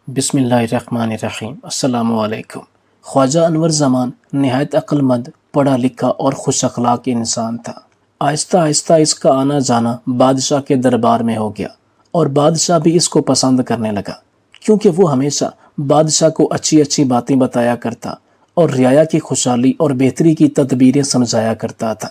بسم اللہ الرحمن الرحیم۔ السلام علیکم۔ خواجہ انور زمان نہایت عقل مند، پڑھا لکھا اور خوش اخلاق انسان تھا۔ آہستہ آہستہ اس کا آنا جانا بادشاہ کے دربار میں ہو گیا اور بادشاہ بھی اس کو پسند کرنے لگا، کیونکہ وہ ہمیشہ بادشاہ کو اچھی اچھی باتیں بتایا کرتا اور رعایا کی خوشحالی اور بہتری کی تدبیریں سمجھایا کرتا تھا۔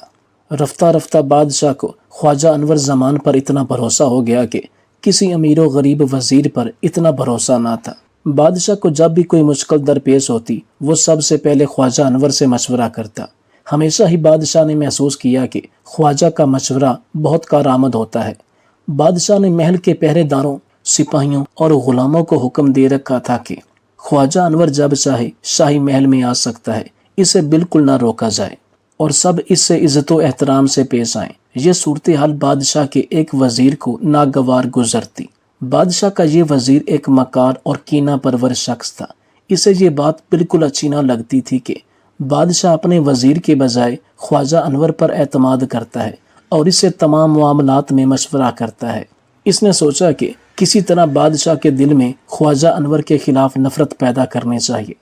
رفتہ رفتہ بادشاہ کو خواجہ انور زمان پر اتنا بھروسہ ہو گیا کہ کسی امیر و غریب وزیر پر اتنا بھروسہ نہ تھا۔ بادشاہ کو جب بھی کوئی مشکل درپیش ہوتی، وہ سب سے پہلے خواجہ انور سے مشورہ کرتا۔ ہمیشہ ہی بادشاہ نے محسوس کیا کہ خواجہ کا مشورہ بہت کارآمد ہوتا ہے۔ بادشاہ نے محل کے پہرے داروں، سپاہیوں اور غلاموں کو حکم دے رکھا تھا کہ خواجہ انور جب چاہے شاہی محل میں آ سکتا ہے، اسے بالکل نہ روکا جائے اور سب اس سے عزت و احترام سے پیش آئیں۔ یہ صورتحال بادشاہ کے ایک وزیر کو ناگوار گزرتی۔ بادشاہ کا یہ وزیر ایک مکار اور کینہ پرور شخص تھا۔ اسے یہ بات بالکل اچھی نہ لگتی تھی کہ بادشاہ اپنے وزیر کے بجائے خواجہ انور پر اعتماد کرتا ہے اور اسے تمام معاملات میں مشورہ کرتا ہے۔ اس نے سوچا کہ کسی طرح بادشاہ کے دل میں خواجہ انور کے خلاف نفرت پیدا کرنی چاہیے۔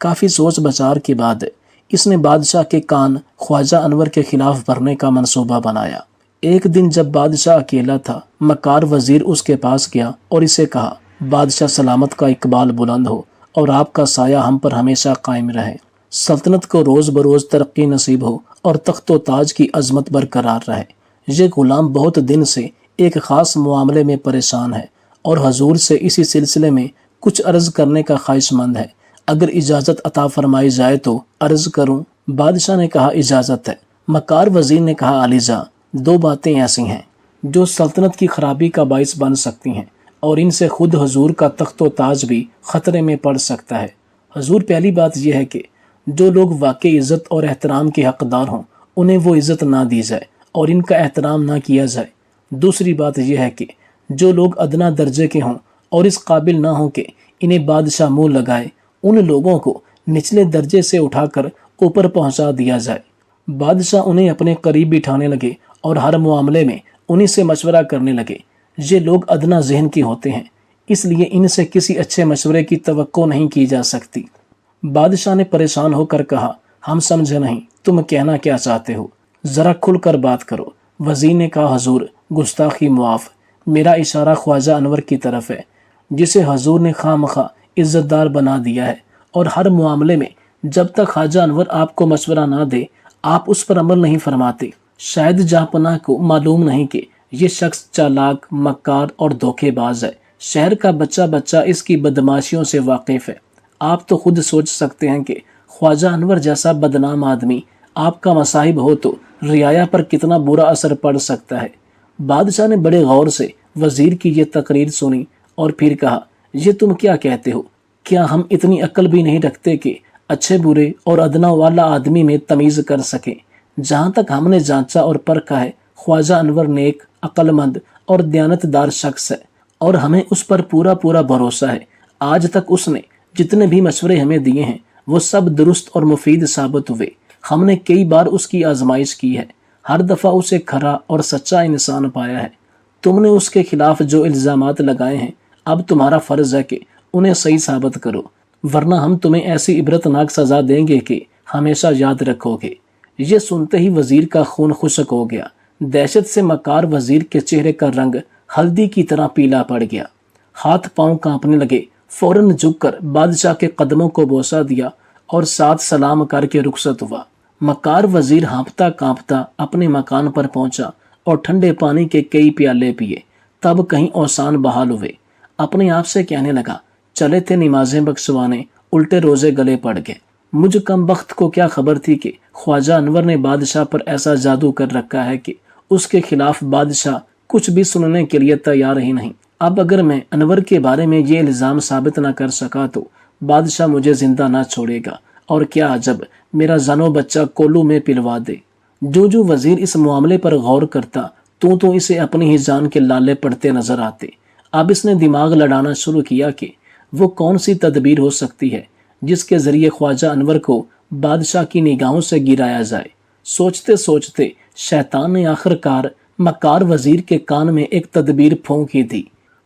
کافی سوچ بچار کے بعد اس نے بادشاہ کے کان خواجہ انور کے خلاف بھرنے کا منصوبہ بنایا۔ ایک دن جب بادشاہ اکیلا تھا، مکار وزیر اس کے پاس گیا اور اسے کہا، بادشاہ سلامت کا اقبال بلند ہو اور آپ کا سایہ ہم پر ہمیشہ قائم رہے۔ سلطنت کو روز بروز ترقی نصیب ہو اور تخت و تاج کی عظمت برقرار رہے۔ یہ غلام بہت دن سے ایک خاص معاملے میں پریشان ہے اور حضور سے اسی سلسلے میں کچھ عرض کرنے کا خواہش مند ہے۔ اگر اجازت عطا فرمائی جائے تو عرض کروں؟ بادشاہ نے کہا، اجازت ہے۔ مکار وزیر نے کہا، علیزا، دو باتیں ایسی ہیں جو سلطنت کی خرابی کا باعث بن سکتی ہیں اور ان سے خود حضور کا تخت و تاج بھی خطرے میں پڑ سکتا ہے۔ حضور، پہلی بات یہ ہے کہ جو لوگ واقعی عزت اور احترام کے حقدار ہوں انہیں وہ عزت نہ دی جائے اور ان کا احترام نہ کیا جائے۔ دوسری بات یہ ہے کہ جو لوگ ادنا درجے کے ہوں اور اس قابل نہ ہوں کہ انہیں بادشاہ منہ لگائے، ان لوگوں کو نچلے درجے سے اٹھا کر اوپر پہنچا دیا جائے۔ بادشاہ انہیں اپنے قریب بٹھانے لگے اور ہر معاملے میں انہیں سے مشورہ کرنے لگے۔ یہ لوگ ادنا ذہن کے ہوتے ہیں، اس لیے ان سے کسی اچھے مشورے کی توقع نہیں کی جا سکتی۔ بادشاہ نے پریشان ہو کر کہا، ہم سمجھے نہیں، تم کہنا کیا چاہتے ہو؟ ذرا کھل کر بات کرو۔ وزیر نے کہا، حضور، گستاخی معاف، میرا اشارہ خواجہ انور کی طرف ہے، جسے حضور نے خواہ مخواہ عزت دار بنا دیا ہے، اور ہر معاملے میں جب تک خواجہ انور آپ کو مشورہ نہ دے آپ اس پر عمل نہیں فرماتے۔ شاید جہاں پناہ کو معلوم نہیں کہ یہ شخص چالاک، مکار اور دھوکے باز ہے۔ شہر کا بچہ بچہ اس کی بدماشیوں سے واقف ہے۔ آپ تو خود سوچ سکتے ہیں کہ خواجہ انور جیسا بدنام آدمی آپ کا مصاحب ہو تو رعایا پر کتنا برا اثر پڑ سکتا ہے۔ بادشاہ نے بڑے غور سے وزیر کی یہ تقریر سنی اور پھر کہا، یہ تم کیا کہتے ہو؟ کیا ہم اتنی عقل بھی نہیں رکھتے کہ اچھے برے اور ادنا والا آدمی میں تمیز کر سکیں؟ جہاں تک ہم نے جانچا اور پرکھا ہے، خواجہ انور نیک، عقل مند اور دیانت دار شخص ہے اور ہمیں اس پر پورا بھروسہ ہے۔ آج تک اس نے جتنے بھی مشورے ہمیں دیے ہیں وہ سب درست اور مفید ثابت ہوئے۔ ہم نے کئی بار اس کی آزمائش کی ہے، ہر دفعہ اسے کھرا اور سچا انسان پایا ہے۔ تم نے اس کے خلاف جو الزامات لگائے ہیں، اب تمہارا فرض ہے کہ انہیں صحیح ثابت کرو، ورنہ ہم تمہیں ایسی عبرتناک سزا دیں گے کہ ہمیشہ یاد رکھو گے۔ یہ سنتے ہی وزیر کا خون خشک ہو گیا۔ دہشت سے مکار وزیر کے چہرے کا رنگ ہلدی کی طرح پیلا پڑ گیا، ہاتھ پاؤں کانپنے لگے۔ فوراً جھک کر بادشاہ کے قدموں کو بوسہ دیا اور ساتھ سلام کر کے رخصت ہوا۔ مکار وزیر ہانپتا کانپتا اپنے مکان پر پہنچا اور ٹھنڈے پانی کے کئی پیالے پیے، تب کہیں اوسان بحال ہوئے۔ اپنے آپ سے کہنے لگا، چلے تھے نمازیں بخشوانے، الٹے روزے گلے پڑ گئے۔ مجھ کم بخت کو کیا خبر تھی کہ خواجہ انور نے بادشاہ پر ایسا جادو کر رکھا ہے کہ اس کے خلاف بادشاہ کچھ بھی سننے کے لیے تیار ہی نہیں۔ اب اگر میں انور کے بارے میں یہ الزام ثابت نہ کر سکا تو بادشاہ مجھے زندہ نہ چھوڑے گا، اور کیا عجب میرا زن و بچہ کولو میں پلوا دے۔ جو وزیر اس معاملے پر غور کرتا تو اسے اپنی ہی جان کے لالے پڑتے نظر آتے۔ اب اس نے دماغ لڑانا شروع کیا کہ وہ کون سی تدبیر ہو سکتی ہے جس کے ذریعے خواجہ انور کو بادشاہ کی نگاہوں سے گرایا جائے۔ سوچتے سوچتے شیطان نے آخر کار مکار وزیر کے کان میں ایک تدبیر پھونکی دی۔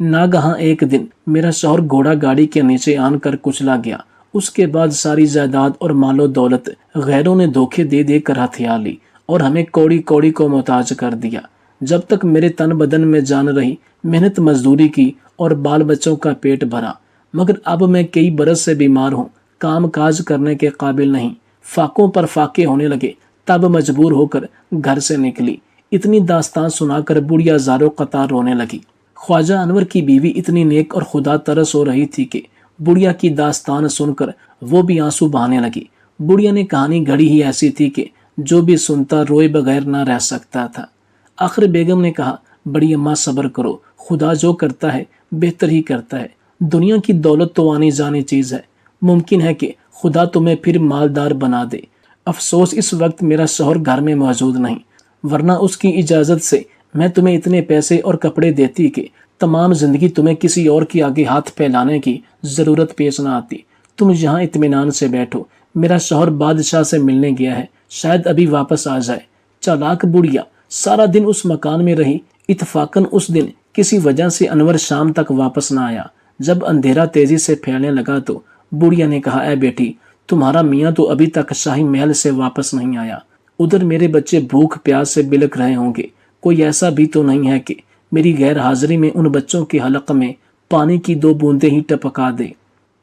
ناگہاں ایک دن میرا شوہر گھوڑا گاڑی کے نیچے آن کر کچلا گیا۔ اس کے بعد ساری جائیداد اور مال و دولت غیروں نے دھوکے دے دے کر ہتھیا لی اور ہمیں کوڑی کوڑی کو محتاج کر دیا۔ جب تک میرے تن بدن میں جان رہی محنت مزدوری کی اور بال بچوں کا پیٹ بھرا، مگر اب میں کئی برس سے بیمار ہوں، کام کاج کرنے کے قابل نہیں، فاقوں پر فاقے ہونے لگے، تب مجبور ہو کر گھر سے نکلی۔ اتنی داستان سنا کر بڑھیا زاروں قطار رونے لگی۔ خواجہ انور کی بیوی اتنی نیک اور خدا ترس ہو رہی تھی کہ بڑھیا کی داستان سن کر وہ بھی آنسو بہانے لگی۔ بڑھیا نے کہانی گھڑی ہی ایسی تھی کہ جو بھی سنتا روئے بغیر نہ رہ سکتا تھا۔ آخر بیگم نے کہا، بڑی اماں صبر کرو، خدا جو کرتا ہے بہتر ہی کرتا ہے۔ دنیا کی دولت تو آنی جانی چیز ہے، ممکن ہے کہ خدا تمہیں پھر مالدار بنا دے۔ افسوس اس وقت میرا شوہر گھر میں موجود نہیں، ورنہ اس کی اجازت سے میں تمہیں اتنے پیسے اور کپڑے دیتی کہ تمام زندگی تمہیں کسی اور کے آگے ہاتھ پھیلانے کی ضرورت پیش نہ آتی۔ تم یہاں اطمینان سے بیٹھو، میرا شوہر بادشاہ سے ملنے گیا ہے، شاید ابھی واپس آ جائے۔ چالاک بڑھیا سارا دن اس مکان میں رہی۔ اتفاقاً اس دن کسی وجہ سے انور شام تک واپس نہ آیا۔ جب اندھیرا تیزی سے پھیلنے لگا تو بڑھیا نے کہا، اے بیٹی، تمہارا میاں تو ابھی تک شاہی محل سے واپس نہیں آیا۔ ادھر میرے بچے بھوک پیاس سے بلک رہے ہوں گے، کوئی ایسا بھی تو نہیں ہے کہ میری غیر حاضری میں ان بچوں کے حلق میں پانی کی 2 بوندیں ہی ٹپکا دے۔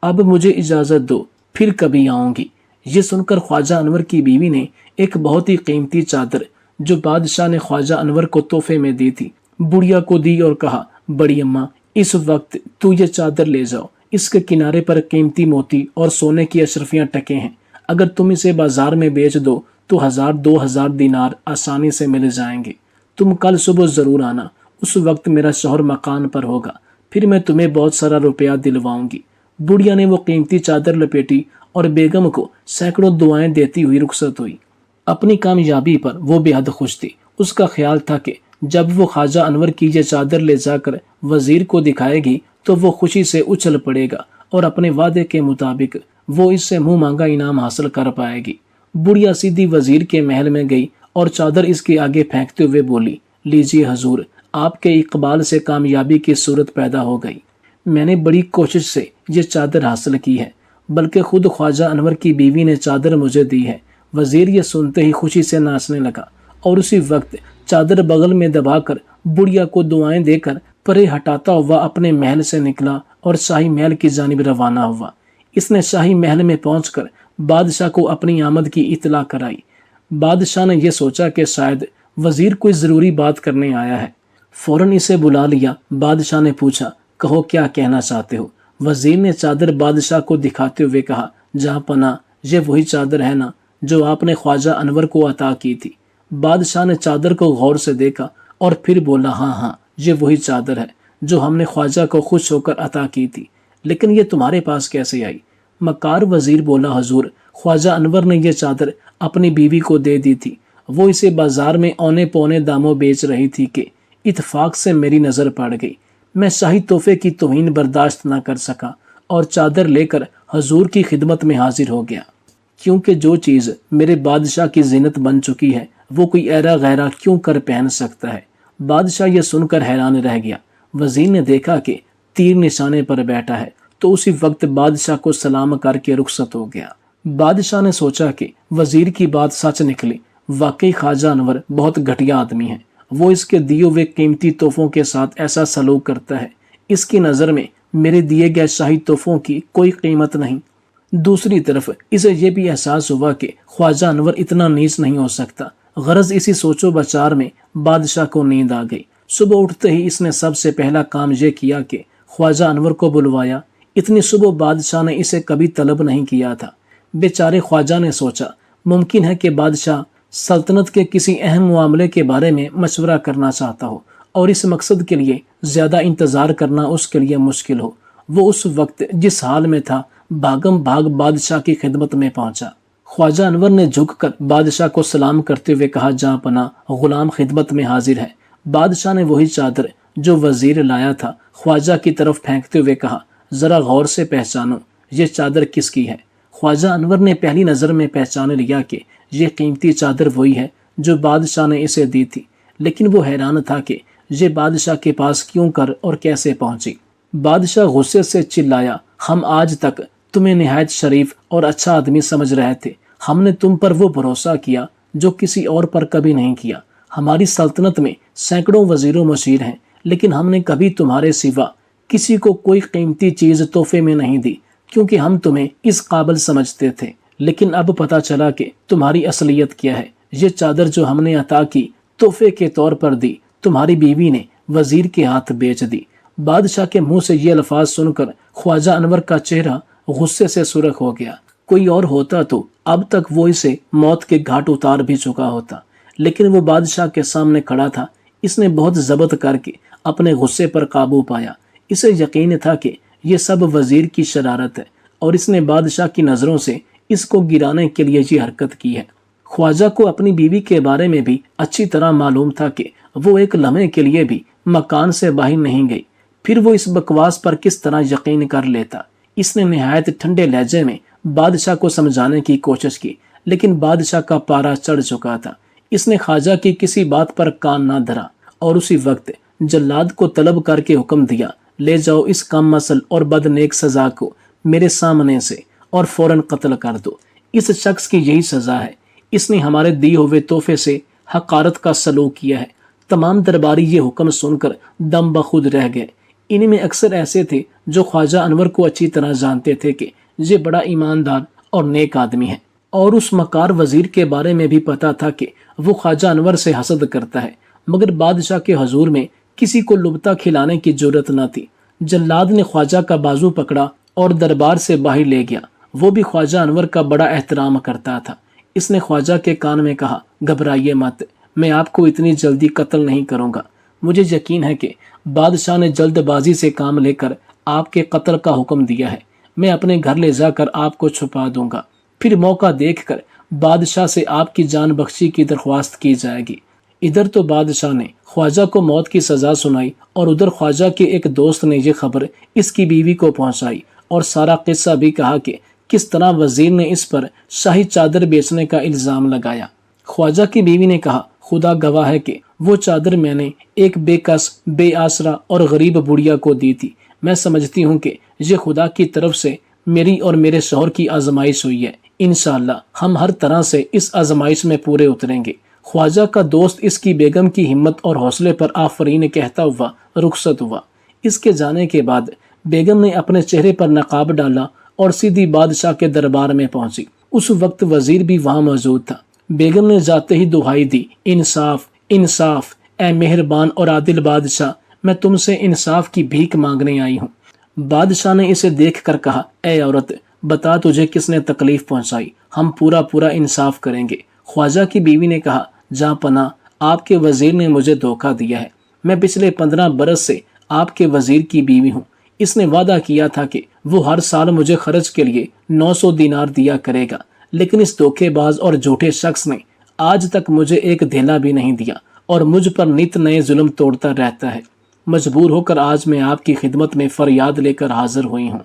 اب مجھے اجازت دو، پھر کبھی آؤں گی۔ یہ سن کر خواجہ انور کی بیوی نے ایک بہت ہی قیمتی چادر جو بادشاہ نے خواجہ انور کو تحفے میں دی تھی بڑھیا کو دی اور کہا، بڑی اماں، اس وقت تو یہ چادر لے جاؤ، اس کے کنارے پر قیمتی موتی اور سونے کی اشرفیاں ٹکے ہیں، اگر تم اسے بازار میں بیچ دو تو 1000-2000 دینار آسانی سے مل جائیں گے۔ تم کل صبح ضرور آنا، اس وقت میرا شوہر مکان پر ہوگا، پھر میں تمہیں بہت سارا روپیہ دلواؤں گی۔ بڑھیا نے وہ قیمتی چادر لپیٹی اور بیگم کو سینکڑوں دعائیں دیتی ہوئی رخصت ہوئی۔ اپنی کامیابی پر وہ بے حد خوش تھی۔ اس کا خیال تھا کہ جب وہ خواجہ انور کی یہ چادر لے جا کر وزیر کو دکھائے گی تو وہ خوشی سے اچھل پڑے گا اور اپنے وعدے کے مطابق وہ اس سے منہ مانگا انعام حاصل کر پائے گی۔ بڑھیا سیدھی وزیر کے محل میں گئی اور چادر اس کے آگے پھینکتے ہوئے بولی، لیجیے حضور، آپ کے اقبال سے کامیابی کی صورت پیدا ہو گئی۔ میں نے بڑی کوشش سے یہ چادر حاصل کی ہے، بلکہ خود خواجہ انور کی بیوی نے چادر مجھے دی ہے۔ وزیر یہ سنتے ہی خوشی سے ناچنے لگا اور اسی وقت چادر بغل میں دبا کر بڑھیا کو دعائیں دے کر پرے ہٹاتا ہوا اپنے محل سے نکلا اور شاہی محل کی جانب روانہ ہوا۔ اس نے شاہی محل میں پہنچ کر بادشاہ کو اپنی آمد کی اطلاع کرائی۔ بادشاہ نے یہ سوچا کہ شاید وزیر کوئی ضروری بات کرنے آیا ہے، فوراً اسے بلا لیا۔ بادشاہ نے پوچھا، کہو کیا کہنا چاہتے ہو؟ وزیر نے چادر بادشاہ کو دکھاتے ہوئے کہا، جہاں پناہ، یہ وہی چادر ہے نا جو آپ نے خواجہ انور کو عطا کی تھی؟ بادشاہ نے چادر کو غور سے دیکھا اور پھر بولا، ہاں، یہ وہی چادر ہے جو ہم نے خواجہ کو خوش ہو کر عطا کی تھی، لیکن یہ تمہارے پاس کیسے آئی؟ مکار وزیر بولا، حضور، خواجہ انور نے یہ چادر اپنی بیوی کو دے دی تھی، وہ اسے بازار میں اونے پونے داموں بیچ رہی تھی کہ اتفاق سے میری نظر پڑ گئی۔ میں شاہی تحفے کی توہین برداشت نہ کر سکا اور چادر لے کر حضور کی خدمت میں حاضر ہو گیا، کیونکہ جو چیز میرے بادشاہ کی زینت بن چکی ہے وہ کوئی ایرا غیرہ کیوں کر پہن سکتا ہے؟ بادشاہ یہ سن کر حیران رہ گیا۔ وزیر نے دیکھا کہ تیر نشانے پر بیٹھا ہے تو اسی وقت بادشاہ کو سلام کر کے رخصت ہو گیا۔ بادشاہ نے سوچا کہ وزیر کی بات سچ نکلی، واقعی خواجہ انور بہت گھٹیا آدمی ہے، وہ اس کے دیے ہوئے قیمتی تحفوں کے ساتھ ایسا سلوک کرتا ہے، اس کی نظر میں میرے دیے گئے شاہی تحفوں کی کوئی قیمت نہیں۔ دوسری طرف اسے یہ بھی احساس ہوا کہ خواجہ انور اتنا نیچ نہیں ہو سکتا۔ غرض اسی سوچ و بچار میں بادشاہ کو نیند آ گئی۔ صبح اٹھتے ہی اس نے سب سے پہلا کام یہ کیا کہ خواجہ انور کو بلوایا۔ اتنی صبح بادشاہ نے اسے کبھی طلب نہیں کیا تھا۔ بیچارے خواجہ نے سوچا، ممکن ہے کہ بادشاہ سلطنت کے کسی اہم معاملے کے بارے میں مشورہ کرنا چاہتا ہو اور اس مقصد کے لیے زیادہ انتظار کرنا اس کے لیے مشکل ہو۔ وہ اس وقت جس حال میں تھا بھاگم بھاگ بادشاہ کی خدمت میں پہنچا۔ خواجہ انور نے جھک کر بادشاہ کو سلام کرتے ہوئے کہا، جہاں پناہ، غلام خدمت میں حاضر ہے۔ بادشاہ نے وہی چادر جو وزیر لایا تھا خواجہ کی طرف پھینکتے ہوئے کہا، ذرا غور سے پہچانو، یہ چادر کس کی ہے؟ خواجہ انور نے پہلی نظر میں پہچان لیا کہ یہ قیمتی چادر وہی ہے جو بادشاہ نے اسے دی تھی، لیکن وہ حیران تھا کہ یہ بادشاہ کے پاس کیوں کر اور کیسے پہنچی؟ بادشاہ غصے سے چلایا، ہم آج تک تمہیں نہایت شریف اور اچھا آدمی سمجھ رہے تھے۔ ہم نے تم پر وہ بھروسہ کیا جو کسی اور پر کبھی نہیں کیا۔ ہماری سلطنت میں سینکڑوں وزیر و مشیر ہیں، لیکن ہم نے کبھی تمہارے سوا کسی کو کوئی قیمتی چیز تحفے میں نہیں دی، کیونکہ ہم تمہیں اس قابل سمجھتے تھے۔ لیکن اب پتہ چلا کہ تمہاری اصلیت کیا ہے۔ یہ چادر جو ہم نے عطا کی تحفے کے طور پر دی، تمہاری بیوی نے وزیر کے ہاتھ بیچ دی۔ بادشاہ کے منہ سے یہ الفاظ سن کر خواجہ انور کا چہرہ غصے سے سرخ ہو گیا۔ کوئی اور ہوتا تو اب تک وہ اسے موت کے گھاٹ اتار بھی چکا ہوتا، لیکن وہ بادشاہ کے سامنے کھڑا تھا۔ اس نے بہت ضبط کر کے اپنے غصے پر قابو پایا۔ اسے یقین تھا کہ یہ سب وزیر کی شرارت ہے اور اس نے بادشاہ کی نظروں سے اس کو گرانے کے لیے یہ حرکت کی ہے۔ خواجہ کو اپنی بیوی کے بارے میں بھی اچھی طرح معلوم تھا کہ وہ ایک لمحے کے لیے بھی مکان سے باہر نہیں گئی، پھر وہ اس بکواس پر کس طرح یقین کر لیتا۔ اس نے نہایت ٹھنڈے لہجے میں بادشاہ کو سمجھانے کی کوشش کی، لیکن بادشاہ کا پارا چڑھ چکا تھا۔ اس نے خواجہ کی کسی بات پر کان نہ دھرا اور اسی وقت جلاد کو طلب کر کے حکم دیا، لے جاؤ اس کم مسل اور بدنیک سزا کو میرے سامنے سے اور فوراً قتل کر دو۔ اس شخص کی یہی سزا ہے۔ اس نے ہمارے دیے ہوئے تحفے سے حقارت کا سلوک کیا ہے۔ تمام درباری یہ حکم سن کر دم بخود رہ گئے۔ ان میں اکثر ایسے تھے جو خواجہ انور کو اچھی طرح جانتے تھے کہ یہ بڑا ایماندار اور نیک آدمی ہے، اور اس مکار وزیر کے بارے میں بھی پتا تھا کہ وہ خواجہ انور سے حسد کرتا ہے، مگر بادشاہ کے حضور میں کسی کو لبتا کھلانے کی جرت نہ تھی۔ جلاد نے خواجہ کا بازو پکڑا اور دربار سے باہر لے گیا۔ وہ بھی خواجہ انور کا بڑا احترام کرتا تھا۔ اس نے خواجہ کے کان میں کہا، گھبرائیے مت، میں آپ کو اتنی جلدی قتل نہیں کروں گا۔ مجھے یقین ہے کہ بادشاہ نے جلد بازی سے کام لے کر آپ کے قتل کا حکم دیا ہے۔ میں اپنے گھر لے جا کر آپ کو چھپا دوں گا، پھر موقع دیکھ کر بادشاہ سے آپ کی جان بخشی کی درخواست کی جائے گی۔ ادھر تو بادشاہ نے خواجہ کو موت کی سزا سنائی اور ادھر خواجہ کے ایک دوست نے یہ خبر اس کی بیوی کو پہنچائی اور سارا قصہ بھی کہا کہ کس طرح وزیر نے اس پر شاہی چادر بیچنے کا الزام لگایا۔ خواجہ کی بیوی نے کہا، خدا گواہ ہے کہ وہ چادر میں نے ایک بے کس، بے آسرا اور غریب بڑھیا کو دی تھی۔ میں سمجھتی ہوں کہ یہ خدا کی طرف سے میری اور میرے شوہر کی آزمائش ہوئی ہے۔ انشاءاللہ ہم ہر طرح سے اس آزمائش میں پورے اتریں گے۔ خواجہ کا دوست اس کی بیگم کی ہمت اور حوصلے پر آفرین کہتا ہوا رخصت ہوا۔ اس کے جانے کے بعد بیگم نے اپنے چہرے پر نقاب ڈالا اور سیدھی بادشاہ کے دربار میں پہنچی۔ اس وقت وزیر بھی وہاں موجود تھا۔ بیگم نے جاتے ہی دہائی دی، انصاف، انصاف، اے مہربان اور عادل بادشاہ، میں تم سے انصاف کی بھیک مانگنے آئی ہوں۔ بادشاہ نے اسے دیکھ کر کہا، اے عورت، بتا تجھے کس نے تکلیف پہنچائی، ہم پورا انصاف کریں گے۔ خواجہ کی بیوی نے کہا، جہاں پناہ، آپ کے وزیر نے مجھے دھوکہ دیا ہے۔ میں پچھلے 15 برس سے آپ کے وزیر کی بیوی ہوں۔ اس نے وعدہ کیا تھا کہ وہ ہر سال مجھے خرچ کے لیے 900 دینار دیا کرے گا، لیکن اس دھوکے باز اور جھوٹے شخص نے آج تک مجھے ایک دھیلا بھی نہیں دیا اور مجھ پر نت نئے ظلم توڑتا رہتا ہے۔ مجبور ہو کر آج میں آپ کی خدمت میں فریاد لے کر حاضر ہوئی ہوں۔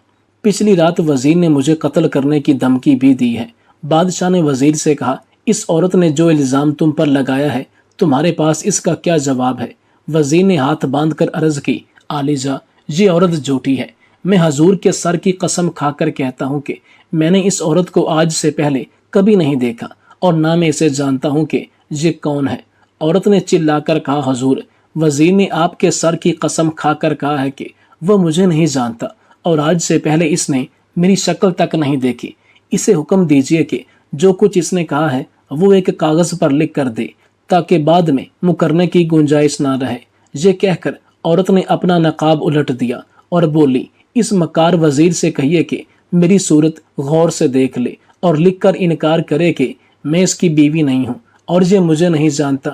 پچھلی رات وزیر نے مجھے قتل کرنے کی دھمکی بھی دی ہے۔ بادشاہ نے وزیر سے کہا، اس عورت نے جو الزام تم پر لگایا ہے، تمہارے پاس اس کا کیا جواب ہے؟ وزیر نے ہاتھ باندھ کر عرض کی، عالیجا، یہ عورت جھوٹی ہے۔ میں حضور کے سر کی قسم کھا کر کہتا ہوں کہ میں نے اس عورت کو آج سے پہلے کبھی نہیں دیکھا اور نہ میں اسے جانتا ہوں کہ یہ کون ہے۔ عورت نے چلا کر کہا، حضور، وزیر نے آپ کے سر کی قسم کھا کر کہا ہے کہ وہ مجھے نہیں جانتا اور آج سے پہلے اس نے میری شکل تک نہیں دیکھی۔ اسے حکم دیجئے کہ جو کچھ اس نے کہا ہے وہ ایک کاغذ پر لکھ کر دے تاکہ بعد میں مکرنے کی گنجائش نہ رہے۔ یہ کہہ کر عورت نے اپنا نقاب الٹ دیا اور بولی، اس مکار وزیر سے کہیے کہ میری صورت غور سے دیکھ لے اور لکھ کر انکار کرے کہ میں اس کی بیوی نہیں ہوں اور یہ مجھے نہیں جانتا۔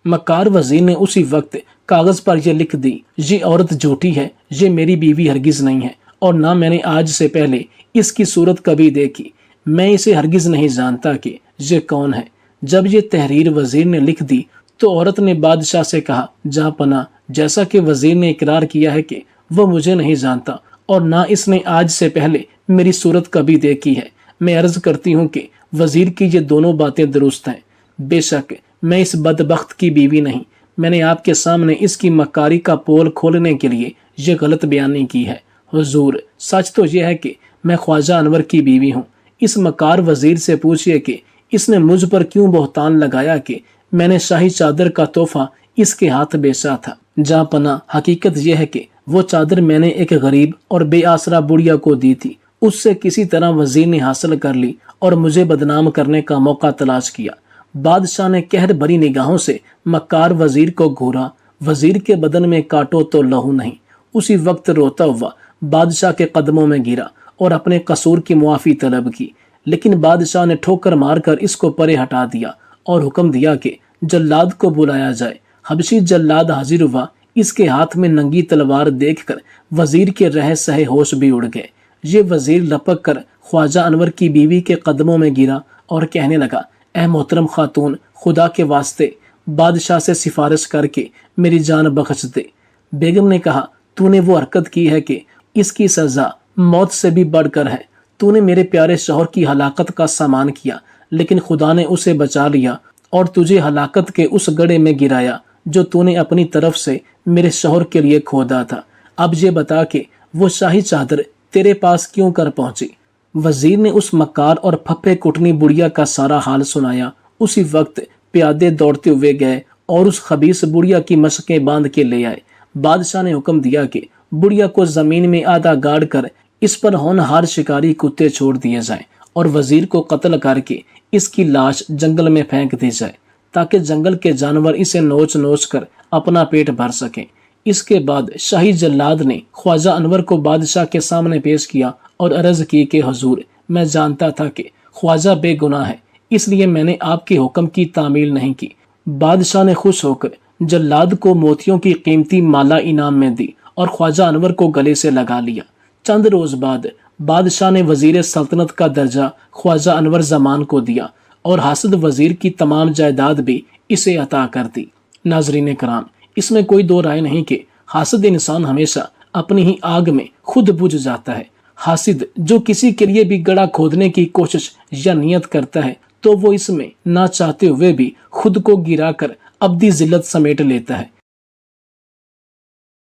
مکار وزیر نے اسی وقت کاغذ پر یہ لکھ دی، یہ عورت جھوٹی ہے، یہ میری بیوی ہرگز نہیں ہے اور نہ میں نے آج سے پہلے اس کی صورت کبھی دیکھی۔ میں اسے ہرگز نہیں جانتا کہ یہ کون ہے۔ جب یہ تحریر وزیر نے لکھ دی تو عورت نے بادشاہ سے کہا، جہاں پناہ، جیسا کہ وزیر نے اقرار کیا ہے کہ وہ مجھے نہیں جانتا اور نہ اس نے آج سے پہلے میری صورت کبھی دیکھی ہے، میں عرض کرتی ہوں کہ وزیر کی یہ دونوں باتیں درست ہیں۔ بے شک میں اس بدبخت کی بیوی نہیں میں نے آپ کے سامنے اس کی مکاری کا پول کھولنے کے لیے یہ غلط بیانی کی ہے۔ حضور، سچ تو یہ ہے کہ میں خواجہ انور کی بیوی ہوں۔ اس مکار وزیر سے پوچھئے کہ اس نے مجھ پر کیوں بہتان لگایا کہ میں نے شاہی چادر کا تحفہ اس کے ہاتھ بیچا تھا۔ جہاں پناہ حقیقت یہ ہے کہ وہ چادر میں نے ایک غریب اور بے آسرا بڑھیا کو دی تھی۔ اس سے کسی طرح وزیر نے حاصل کر لی اور مجھے بدنام کرنے کا موقع تلاش کیا۔ بادشاہ نے قہر بھری نگاہوں سے مکار وزیر کو گھورا۔ وزیر کے بدن میں کاٹو تو لہو نہیں۔ اسی وقت روتا ہوا بادشاہ کے قدموں میں گرا اور اپنے قصور کی معافی طلب کی، لیکن بادشاہ نے ٹھوکر مار کر اس کو پرے ہٹا دیا اور حکم دیا کہ جلاد کو بلایا جائے۔ حبشی جلاد حاضر ہوا۔ اس کے ہاتھ میں ننگی تلوار دیکھ کر وزیر کے رہ سہے ہوش بھی اڑ گئے۔ یہ وزیر لپک کر خواجہ انور کی بیوی کے قدموں میں گرا اور کہنے لگا، اے محترم خاتون، خدا کے واسطے بادشاہ سے سفارش کر کے میری جان بخش دے۔ بیگم نے کہا، تو نے وہ حرکت کی ہے کہ اس کی سزا موت سے بھی بڑھ کر ہے۔ تو نے میرے پیارے شوہر کی ہلاکت کا سامان کیا، لیکن خدا نے اسے بچا لیا اور تجھے ہلاکت کے اس گڑھے میں گرایا جو تو نے اپنی طرف سے میرے شوہر کے لیے کھودا تھا۔ اب یہ بتا کہ وہ شاہی چادر تیرے پاس کیوں کر پہنچی؟ وزیر نے اس مکار اور پھپھے کٹنی بڑھیا کا سارا حال سنایا۔ اسی وقت پیادے دوڑتے ہوئے گئے اور اس خبیث بڑھیا کی مشقیں باندھ کے لے آئے۔ بادشاہ نے حکم دیا کہ بڑھیا کو زمین میں آدھا گاڑ کر اس پر ہونہار شکاری کتے چھوڑ دیے جائیں اور وزیر کو قتل کر کے اس کی لاش جنگل میں پھینک دی جائے تاکہ جنگل کے جانور اسے نوچ نوچ کر اپنا پیٹ بھر سکیں۔ اس کے بعد شاہی جلاد نے خواجہ انور کو بادشاہ کے سامنے پیش کیا اور عرض کی کہ حضور، میں جانتا تھا کہ خواجہ بے گناہ ہے، اس لیے میں نے آپ کے حکم کی تعمیل نہیں کی۔ بادشاہ نے خوش ہو کر جلاد کو موتیوں کی قیمتی مالا انعام میں دی اور خواجہ انور کو گلے سے لگا لیا۔ چند روز بعد بادشاہ نے وزیر سلطنت کا درجہ خواجہ انور زمان کو دیا اور حاسد وزیر کی تمام جائیداد بھی اسے عطا کر دی۔ ناظرین کرام، اس میں کوئی دو رائے نہیں کہ حاسد انسان ہمیشہ اپنی ہی آگ میں خود بجھ جاتا ہے۔ حاسد جو کسی کے لیے بھی گڑھا کھودنے کی کوشش یا نیت کرتا ہے تو وہ اس میں نہ چاہتے ہوئے بھی خود کو گرا کر ابدی ذلت سمیٹ لیتا ہے۔